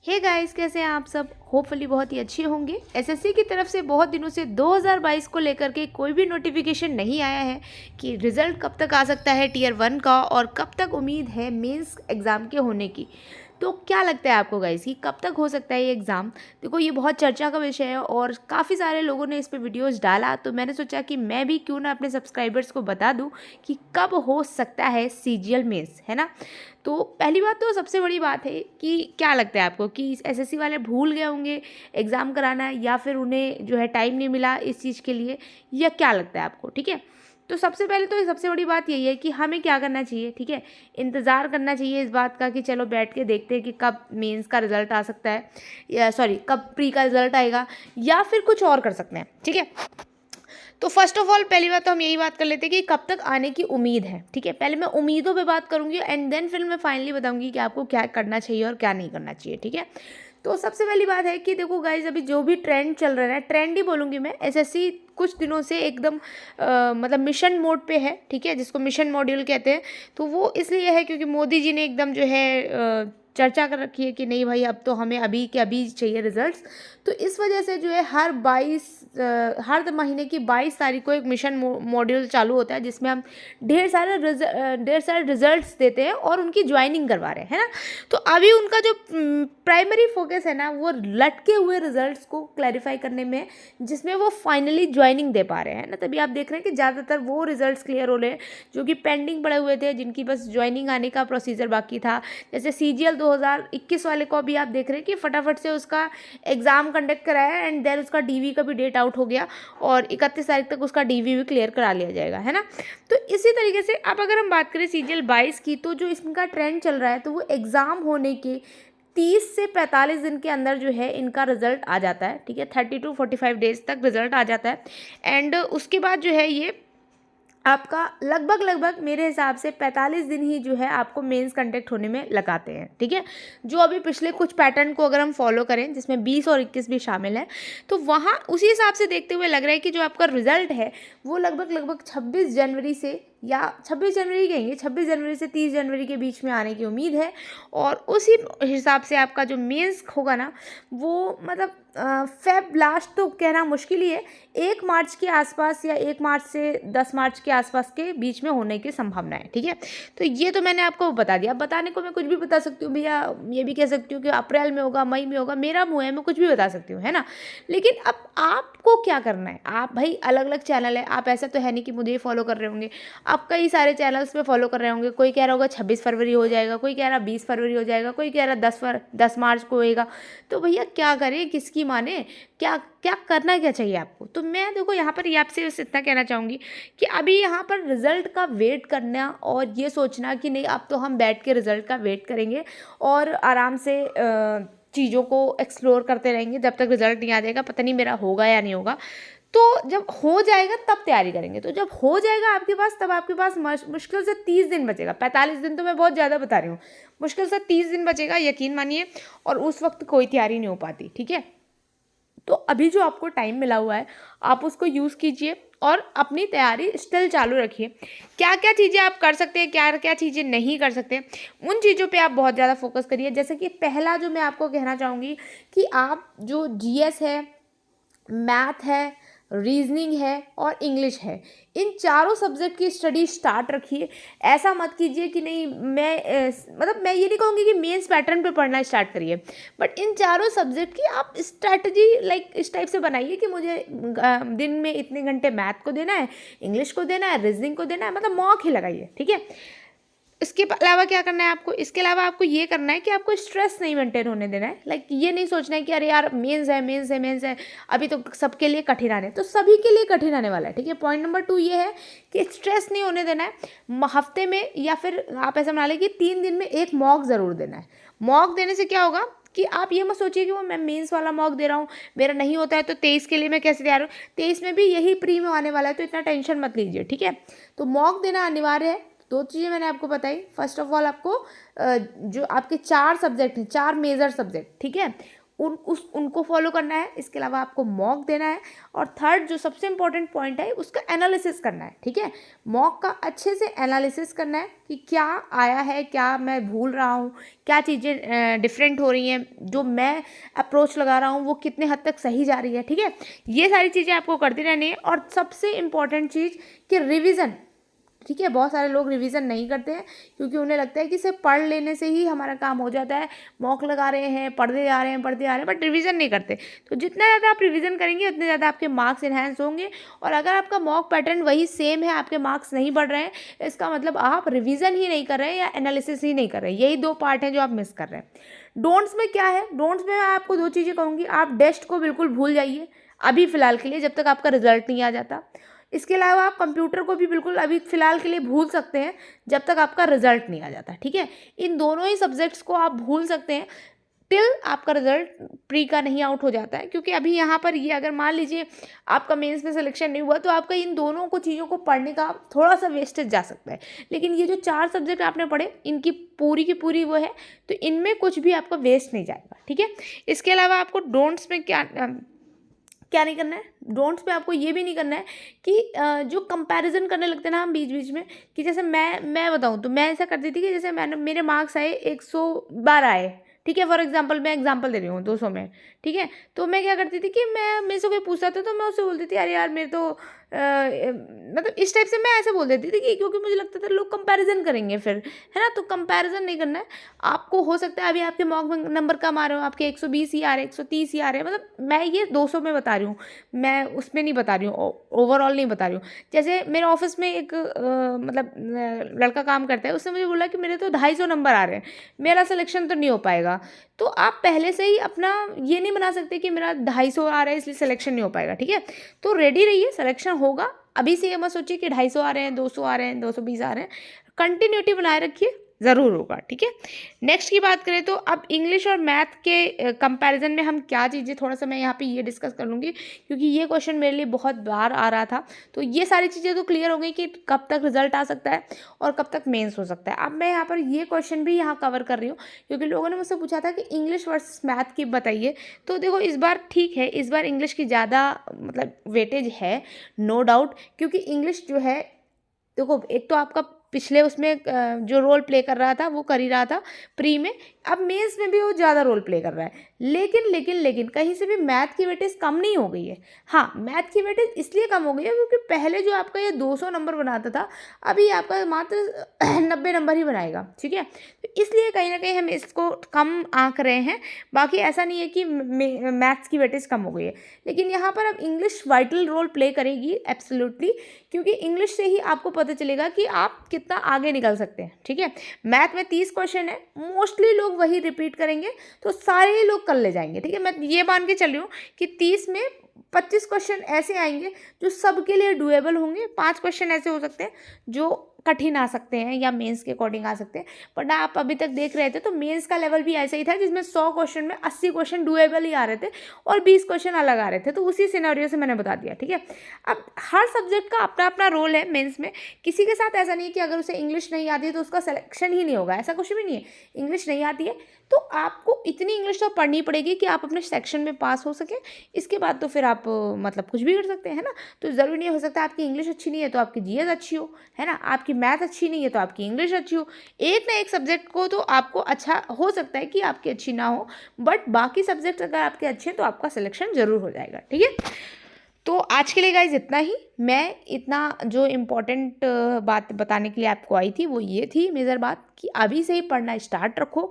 Hey guys, कैसे हैं आप सब। होपफुली बहुत ही अच्छे होंगे। एसएससी की तरफ से बहुत दिनों से 2022 को लेकर के कोई भी नोटिफिकेशन नहीं आया है कि रिज़ल्ट कब तक आ सकता है टीयर 1 का और कब तक उम्मीद है मेंस एग्ज़ाम के होने की। तो क्या लगता है आपको गाइस कि कब तक हो सकता है ये एग्ज़ाम। देखो, ये बहुत चर्चा का विषय है और काफ़ी सारे लोगों ने इस पे वीडियोस डाला, तो मैंने सोचा कि मैं भी क्यों ना अपने सब्सक्राइबर्स को बता दूं कि कब हो सकता है सीजीएल मेंस, है ना। तो पहली बात, तो सबसे बड़ी बात है कि क्या लगता है आपको कि एसएससी वाले भूल गए होंगे एग्ज़ाम कराना, या फिर उन्हें जो है टाइम नहीं मिला इस चीज़ के लिए, या क्या लगता है आपको। ठीक है, तो सबसे पहले तो सबसे बड़ी बात यही है कि हमें क्या करना चाहिए। ठीक है, इंतज़ार करना चाहिए इस बात का कि चलो बैठ के देखते हैं कि कब मेंस का रिज़ल्ट आ सकता है, या सॉरी कब प्री का रिज़ल्ट आएगा, या फिर कुछ और कर सकते हैं। ठीक है, तो फर्स्ट ऑफ ऑल पहली बात तो हम यही बात कर लेते हैं कि कब तक आने की उम्मीद है। ठीक है, पहले मैं उम्मीदों पे बात करूंगी एंड देन फिर मैं फाइनली बताऊंगी कि आपको क्या करना चाहिए और क्या नहीं करना चाहिए। ठीक है, तो सबसे पहली बात है कि देखो गाइज, अभी जो भी ट्रेंड चल रहा है, ट्रेंड ही बोलूँगी मैं, एसएससी कुछ दिनों से एकदम मतलब मिशन मोड पे है। ठीक है, जिसको मिशन मॉड्यूल कहते हैं। तो वो इसलिए है क्योंकि मोदी जी ने एकदम जो है चर्चा कर रखी है कि नहीं भाई, अब तो हमें अभी के अभी चाहिए रिजल्ट्स। तो इस वजह से जो है हर महीने की 22 तारीख को एक मिशन मॉड्यूल चालू होता है, जिसमें हम ढेर सारे रिजल्ट्स देते हैं और उनकी ज्वाइनिंग करवा रहे हैं, है ना। तो अभी उनका जो प्राइमरी फोकस है ना, वो लटके हुए रिजल्ट्स को क्लैरिफाई करने में, जिसमें वो फाइनली ज्वाइनिंग दे पा रहे हैं ना। तभी आप देख रहे हैं कि ज़्यादातर वो रिजल्ट्स क्लियर हो रहे हैं जो कि पेंडिंग पड़े हुए थे, जिनकी बस ज्वाइनिंग आने का प्रोसीजर बाकी था। जैसे सीजीएल 2021 वाले को अभी आप देख रहे हैं कि फटाफट से उसका एग्ज़ाम कंडक्ट कराया एंड देन उसका डीवी का भी डेट आउट हो गया और 31 तारीख तक उसका डीवी भी क्लियर करा लिया जाएगा, है ना। तो इसी तरीके से अब अगर हम बात करें सीजीएल 22 की, तो जो इसका ट्रेंड चल रहा है, तो वो एग्ज़ाम होने के 30 से 45 दिन के अंदर जो है इनका रिजल्ट आ जाता है। ठीक है, 30 to 45 डेज तक रिजल्ट आ जाता है एंड उसके बाद जो है ये आपका लगभग मेरे हिसाब से 45 दिन ही जो है आपको मेंस कंडक्ट होने में लगाते हैं। ठीक है, जो अभी पिछले कुछ पैटर्न को अगर हम फॉलो करें, जिसमें 20 और 21 भी शामिल है, तो वहाँ उसी हिसाब से देखते हुए लग रहा है कि जो आपका रिजल्ट है वो लगभग 26 जनवरी से, या 26 जनवरी कहेंगे, 26 जनवरी से 30 जनवरी के बीच में आने की उम्मीद है। और उसी हिसाब से आपका जो मेंस होगा ना, वो मतलब फेब लास्ट तो कहना मुश्किल ही है, 1 मार्च के आसपास या 1 मार्च से 10 मार्च के आसपास के बीच में होने की संभावना है। ठीक है, तो ये तो मैंने आपको बता दिया। बताने को मैं कुछ भी बता सकती हूँ भैया, ये भी कह सकती हूँ कि अप्रैल में होगा, मई में होगा, मेरा मुँह है, मैं कुछ भी बता सकती हूँ, है ना। लेकिन अब आपको क्या करना है। आप भाई अलग अलग चैनल है, आप ऐसा तो है नहीं कि मुझे ही फॉलो कर रहे होंगे, आप कई सारे चैनल्स पे फॉलो कर रहे होंगे। कोई कह रहा होगा 26 फरवरी हो जाएगा, कोई कह रहा 20 फरवरी हो जाएगा, कोई कह रहा 10 मार्च को होएगा। तो भैया क्या करें, किसकी माने, क्या क्या करना क्या चाहिए आपको। तो मैं देखो यहाँ पर ये आपसे बस इतना कहना चाहूँगी कि अभी यहाँ पर रिज़ल्ट का वेट करना और ये सोचना कि नहीं अब तो हम बैठ के रिज़ल्ट का वेट करेंगे और आराम से चीज़ों को एक्सप्लोर करते रहेंगे जब तक रिज़ल्ट नहीं आ जाएगा, पता नहीं मेरा होगा या नहीं होगा। तो जब हो जाएगा तब तैयारी करेंगे। तो जब हो जाएगा आपके पास, तब आपके पास मुश्किल से 30 दिन बचेगा। 45 दिन तो मैं बहुत ज़्यादा बता रही हूँ, मुश्किल से 30 दिन बचेगा, यकीन मानिए। और उस वक्त कोई तैयारी नहीं हो पाती। ठीक है, तो अभी जो आपको टाइम मिला हुआ है, आप उसको यूज़ कीजिए और अपनी तैयारी स्टिल चालू रखिए। क्या क्या चीज़ें आप कर सकते हैं, क्या क्या चीज़ें नहीं कर सकते, उन चीज़ों पे आप बहुत ज़्यादा फोकस करिए। जैसे कि पहला जो मैं आपको कहना चाहूँगी कि आप जो जीएस है, मैथ है, रीजनिंग है और इंग्लिश है, इन चारों सब्जेक्ट की स्टडी स्टार्ट रखिए। ऐसा मत कीजिए कि नहीं मतलब मैं ये नहीं कहूँगी कि मेंस पैटर्न पे पढ़ना स्टार्ट करिए, बट इन चारों सब्जेक्ट की आप स्ट्रैटेजी लाइक इस टाइप से बनाइए कि मुझे दिन में इतने घंटे मैथ को देना है, इंग्लिश को देना है, रीजनिंग को देना है, मतलब मॉक ही लगाइए। ठीक है, इसके अलावा क्या करना है आपको, इसके अलावा आपको ये करना है कि आपको स्ट्रेस नहीं मेंटेन होने देना है। लाइक ये नहीं सोचना है कि अरे यार मेंस है, मेंस है, मेंस है, अभी तो सबके लिए कठिन आने, तो सभी के लिए कठिन आने वाला है। ठीक है, पॉइंट नंबर 2 ये है कि स्ट्रेस नहीं होने देना है। हफ्ते में या फिर आप ऐसा बना लें कि 3 दिन में एक मॉक ज़रूर देना है। मॉक देने से क्या होगा कि आप ये मत सोचिए कि वो मैं मेंस वाला मॉक दे रहा हूँ, मेरा नहीं होता है तो 23 के लिए मैं कैसे तैयार हूँ, 23 में भी यही प्री में आने वाला है, तो इतना टेंशन मत लीजिए। ठीक है, तो मॉक देना अनिवार्य है। 2 चीज़ें मैंने आपको बताई। फर्स्ट ऑफ ऑल आपको जो आपके 4 सब्जेक्ट हैं, 4 मेजर सब्जेक्ट, ठीक है, उनको फॉलो करना है। इसके अलावा आपको मॉक देना है और थर्ड जो सबसे इम्पॉर्टेंट पॉइंट है उसका एनालिसिस करना है। ठीक है, मॉक का अच्छे से एनालिसिस करना है कि क्या आया है, क्या मैं भूल रहा हूँ, क्या चीज़ें डिफरेंट हो रही हैं, जो मैं अप्रोच लगा रहा हूँ वो कितने हद तक सही जा रही है। ठीक है, ये सारी चीज़ें आपको करती रहनी है। और सबसे इम्पॉर्टेंट चीज़ कि रिविज़न। ठीक है, बहुत सारे लोग रिवीजन नहीं करते हैं क्योंकि उन्हें लगता है कि सिर्फ पढ़ लेने से ही हमारा काम हो जाता है, मॉक लगा रहे हैं, पढ़ते जा रहे हैं पढ़ते जा रहे हैं, बट रिवीजन नहीं करते। तो जितना ज़्यादा आप रिवीजन करेंगे उतने ज़्यादा आपके मार्क्स इन्हेंस होंगे। और अगर आपका मॉक पैटर्न वही सेम है, आपके मार्क्स नहीं बढ़ रहे हैं, इसका मतलब आप रिवीजन ही नहीं कर रहे हैं या एनालिसिस ही नहीं कर रहे हैं। यही दो पार्ट हैं जो आप मिस कर रहे हैं। डोंट्स में क्या है, डोंट्स में मैं आपको दो चीज़ें कहूँगी। आप डेस्ट को बिल्कुल भूल जाइए अभी फ़िलहाल के लिए, जब तक आपका रिजल्ट नहीं आ जाता। इसके अलावा आप कंप्यूटर को भी बिल्कुल अभी फ़िलहाल के लिए भूल सकते हैं जब तक आपका रिजल्ट नहीं आ जाता। ठीक है, इन दोनों ही सब्जेक्ट्स को आप भूल सकते हैं टिल आपका रिजल्ट प्री का नहीं आउट हो जाता है। क्योंकि अभी यहाँ पर ये अगर मान लीजिए आपका मेंस में सिलेक्शन नहीं हुआ तो आपका इन दोनों को चीज़ों को पढ़ने का थोड़ा सा वेस्टेज जा सकता है। लेकिन ये जो 4 सब्जेक्ट आपने पढ़े इनकी पूरी की पूरी वो है, तो इनमें कुछ भी आपका वेस्ट नहीं जाएगा। ठीक है, इसके अलावा आपको डोंट्स में क्या नहीं करना है, डोंट्स पे आपको ये भी नहीं करना है कि जो कंपैरिजन करने लगते हैं ना हम बीच बीच में, कि जैसे मैं बताऊँ तो मैं ऐसा करती थी कि जैसे मैंने मेरे मार्क्स आए 112 आए। ठीक है, फॉर एग्जांपल मैं एग्जांपल दे रही हूँ 200 में। ठीक है, तो मैं क्या करती थी कि मैं मेरे से कोई पूछता था तो मैं उससे बोलती थी अरे यार मेरे तो मतलब इस टाइप से मैं ऐसे बोल देती थी कि क्योंकि मुझे लगता था लोग कंपैरिजन करेंगे फिर, है ना। तो कंपैरिजन नहीं करना है आपको। हो सकता है अभी आपके मॉक में नंबर कम आ रहे हो, आपके 120 ही आ रहे हैं, 130 ही आ रहे हैं, मतलब मैं ये 200 में बता रही हूँ, मैं उसमें नहीं बता रही हूँ, ओवरऑल नहीं बता रही हूँ। जैसे मेरे ऑफिस में एक मतलब लड़का काम करता है, उसने मुझे बोला कि मेरे तो 250 नंबर आ रहे हैं, मेरा सिलेक्शन तो नहीं हो पाएगा। तो आप पहले से ही अपना ये नहीं बना सकते कि मेरा 250 आ रहा है इसलिए सिलेक्शन नहीं हो पाएगा। ठीक है, तो रेडी रहिए, सिलेक्शन होगा। अभी से ये मत सोचिए कि 250 आ रहे हैं, 200 आ रहे हैं, 220 आ रहे हैं। कंटिन्यूटी बनाए रखिए, ज़रूर होगा। ठीक है, नेक्स्ट की बात करें तो अब इंग्लिश और मैथ के कंपैरिजन में हम क्या चीज़ें, थोड़ा सा मैं यहाँ पे ये डिस्कस कर लूँगी क्योंकि ये क्वेश्चन मेरे लिए बहुत बार आ रहा था। तो ये सारी चीज़ें तो क्लियर हो गई कि कब तक रिजल्ट आ सकता है और कब तक मेंस हो सकता है। अब मैं यहाँ पर ये क्वेश्चन भी यहाँ कवर कर रही हूँ क्योंकि लोगों ने मुझसे पूछा था कि इंग्लिश वर्सेस मैथ की बताइए। तो देखो इस बार ठीक है, इस बार इंग्लिश की ज़्यादा मतलब वेटेज है, नो डाउट। क्योंकि इंग्लिश जो है, देखो एक तो आपका पिछले उसमें जो रोल प्ले कर रहा था वो कर ही रहा था प्री में, अब मेंस में भी वो ज़्यादा रोल प्ले कर रहा है। लेकिन कहीं से भी मैथ की वेटेज कम नहीं हो गई है। हाँ, मैथ की वेटेज इसलिए कम हो गई है क्योंकि पहले जो आपका ये 200 नंबर बनाता था, अभी आपका मात्र 90 नंबर ही बनाएगा। ठीक है, तो इसलिए कहीं ना कहीं हम इसको कम आंक रहे हैं। बाकी ऐसा नहीं है कि मैथ्स की वेटेज कम हो गई है, लेकिन यहाँ पर अब इंग्लिश वाइटल रोल प्ले करेगी एब्सोल्युटली, क्योंकि इंग्लिश से ही आपको पता चलेगा कि आप कितना आगे निकल सकते हैं। ठीक है, मैथ में 30 क्वेश्चन है, मोस्टली लोग वही रिपीट करेंगे तो सारे लोग कर ले जाएंगे। ठीक है, मैं ये मान के चल रही हूँ कि 30 में 25 क्वेश्चन ऐसे आएंगे जो सबके लिए डुएबल होंगे, 5 क्वेश्चन ऐसे हो सकते हैं जो कठिन आ सकते हैं या मेंस के अकॉर्डिंग आ सकते हैं। बट आप अभी तक देख रहे थे तो मेंस का लेवल भी ऐसा ही था जिसमें 100 क्वेश्चन में 80 क्वेश्चन डुएबल ही आ रहे थे और 20 क्वेश्चन अलग आ रहे थे। तो उसी सिनेरियो से मैंने बता दिया। ठीक है, अब हर सब्जेक्ट का अपना अपना रोल है मेंस में। किसी के साथ ऐसा नहीं है कि अगर उसे इंग्लिश नहीं आती है तो उसका सिलेक्शन ही नहीं होगा, ऐसा कुछ भी नहीं है। इंग्लिश नहीं आती है तो आपको इतनी इंग्लिश तो पढ़नी पड़ेगी कि आप अपने सेक्शन में पास हो सकें। इसके बाद तो फिर आप मतलब कुछ भी कर सकते हैं, है ना। तो ज़रूरी नहीं हो सकता आपकी इंग्लिश अच्छी नहीं है तो आपकी जीएस अच्छी हो, है ना। आपकी मैथ अच्छी नहीं है तो आपकी इंग्लिश अच्छी हो। एक ना एक सब्जेक्ट को तो आपको अच्छा हो सकता है कि आपकी अच्छी ना हो, बट बाकी सब्जेक्ट अगर आपके अच्छे हैं तो आपका सिलेक्शन ज़रूर हो जाएगा। ठीक है, तो आज के लिए गाइज इतना ही। मैं इतना जो इम्पोर्टेंट बात बताने के लिए आपको आई थी वो ये थी मेजर बात कि अभी से ही पढ़ना स्टार्ट रखो,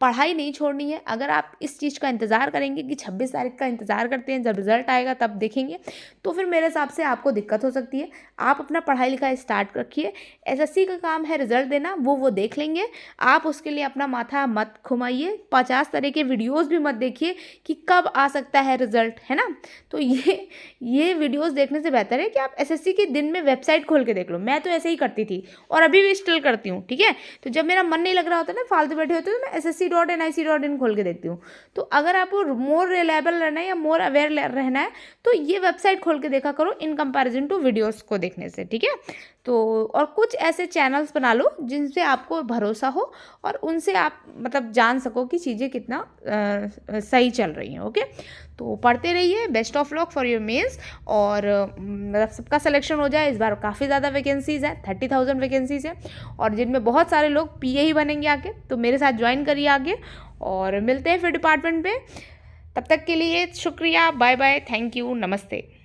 पढ़ाई नहीं छोड़नी है। अगर आप इस चीज़ का इंतज़ार करेंगे कि 26 तारीख का इंतज़ार करते हैं जब रिज़ल्ट आएगा तब देखेंगे, तो फिर मेरे हिसाब से आपको दिक्कत हो सकती है। आप अपना पढ़ाई लिखाई स्टार्ट रखिए। एसएससी का काम है रिज़ल्ट देना, वो देख लेंगे। आप उसके लिए अपना माथा मत घुमाइए, 50 तरह के वीडियोज़ भी मत देखिए कि कब आ सकता है रिज़ल्ट, है ना। तो ये वीडियोज़ देखने से बेहतर है कि आप एसएससी के दिन में वेबसाइट खोल के देख लो। मैं तो ऐसे ही करती थी और अभी भी स्टिल करती हूँ। ठीक है, तो जब मेरा मन नहीं लग रहा होता ना, फालतू बैठे होते तो मैं ssc.nic.in खोल के देखती हूँ। तो अगर आपको मोर रिलायबल रहना है या मोर अवेयर रहना है तो ये वेबसाइट खोल के देखा करो इन कंपैरिजन टू वीडियोज़ को देखने से। ठीक है, तो और कुछ ऐसे चैनल्स बना लो जिनसे आपको भरोसा हो और उनसे आप मतलब जान सको कि चीज़ें कितना सही चल रही हैं। ओके, तो पढ़ते रहिए। Best of luck for your mains. और मतलब सबका सिलेक्शन हो जाए। इस बार काफ़ी ज़्यादा वैकेंसीज़ है, 30,000 वैकेंसीज़ है और जिनमें बहुत सारे लोग पीए ही बनेंगे आगे। तो मेरे साथ ज्वाइन करिए आगे और मिलते हैं फिर डिपार्टमेंट पे। तब तक के लिए शुक्रिया, बाय बाय, थैंक यू, नमस्ते।